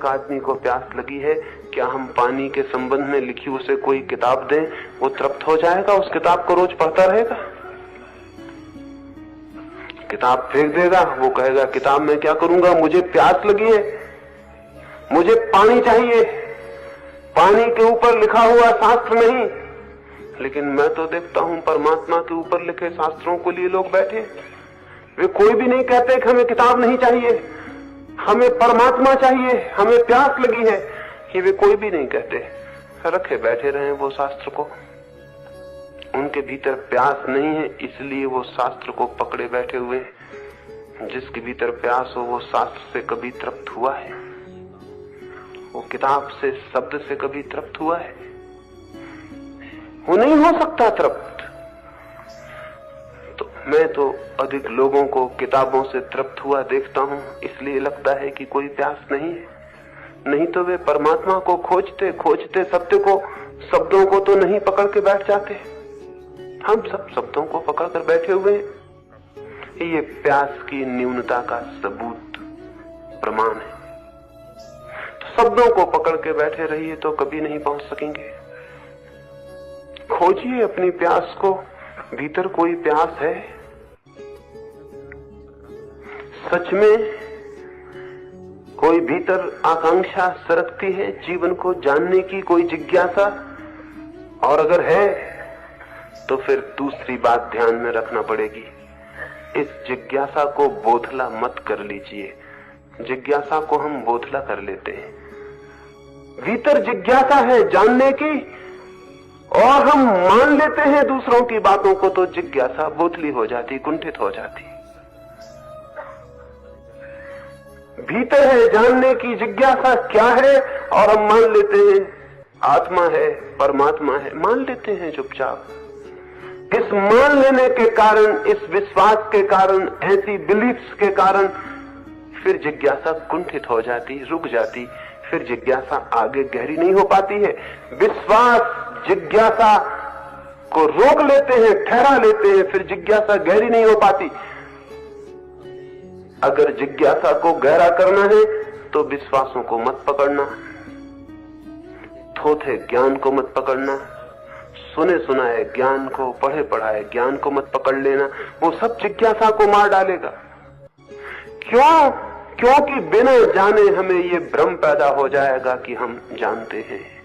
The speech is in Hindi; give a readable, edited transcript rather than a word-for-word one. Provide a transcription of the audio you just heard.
एक आदमी को प्यास लगी है, क्या हम पानी के संबंध में लिखी उसे कोई किताब दें? वो तृप्त हो जाएगा? उस किताब को रोज पढ़ता रहेगा? किताब फेंक देगा। वो कहेगा किताब में क्या करूंगा, मुझे प्यास लगी है, मुझे पानी चाहिए। पानी के ऊपर लिखा हुआ शास्त्र नहीं। लेकिन मैं तो देखता हूं परमात्मा के ऊपर लिखे शास्त्रों के लिए लोग बैठे, वे कोई भी नहीं कहते कि हमें किताब नहीं चाहिए, हमें परमात्मा चाहिए, हमें प्यास लगी है, कि वे कोई भी नहीं कहते। रखे बैठे रहे वो शास्त्र को। उनके भीतर प्यास नहीं है, इसलिए वो शास्त्र को पकड़े बैठे हुए। जिसके भीतर प्यास हो वो शास्त्र से कभी तृप्त हुआ है? वो किताब से, शब्द से कभी तृप्त हुआ है? वो नहीं हो सकता तृप्त। तो मैं तो अधिक लोगों को किताबों से तृप्त हुआ देखता हूं, इसलिए लगता है कि कोई प्यास नहीं है। नहीं तो वे परमात्मा को खोजते खोजते सत्य को, शब्दों को तो नहीं पकड़ के बैठ जाते। हम सब शब्दों को पकड़ कर बैठे हुए हैं। ये प्यास की न्यूनता का सबूत, प्रमाण है। तो शब्दों को पकड़ के बैठे रहिए तो कभी नहीं पहुंच सकेंगे। खोजिए अपनी प्यास को, भीतर कोई प्यास है? सच में कोई भीतर आकांक्षा सरकती है जीवन को जानने की, कोई जिज्ञासा? और अगर है तो फिर दूसरी बात ध्यान में रखना पड़ेगी, इस जिज्ञासा को बोथला मत कर लीजिए। जिज्ञासा को हम बोथला कर लेते हैं। भीतर जिज्ञासा है जानने की और हम मान लेते हैं दूसरों की बातों को, तो जिज्ञासा बोथली हो जाती, कुंठित हो जाती। भीतर है जानने की जिज्ञासा क्या है और हम मान लेते हैं आत्मा है, परमात्मा है, मान लेते हैं चुपचाप। इस मान लेने के कारण, इस विश्वास के कारण, ऐसी बिलीफ्स के कारण फिर जिज्ञासा कुंठित हो जाती, रुक जाती। फिर जिज्ञासा आगे गहरी नहीं हो पाती है। विश्वास जिज्ञासा को रोक लेते हैं, ठहरा लेते हैं, फिर जिज्ञासा गहरी नहीं हो पाती। अगर जिज्ञासा को गहरा करना है तो विश्वासों को मत पकड़ना, थोथे ज्ञान को मत पकड़ना, सुने सुनाए ज्ञान को, पढ़े पढ़ाए ज्ञान को मत पकड़ लेना। वो सब जिज्ञासा को मार डालेगा। क्यों? क्योंकि बिना जाने हमें ये भ्रम पैदा हो जाएगा कि हम जानते हैं।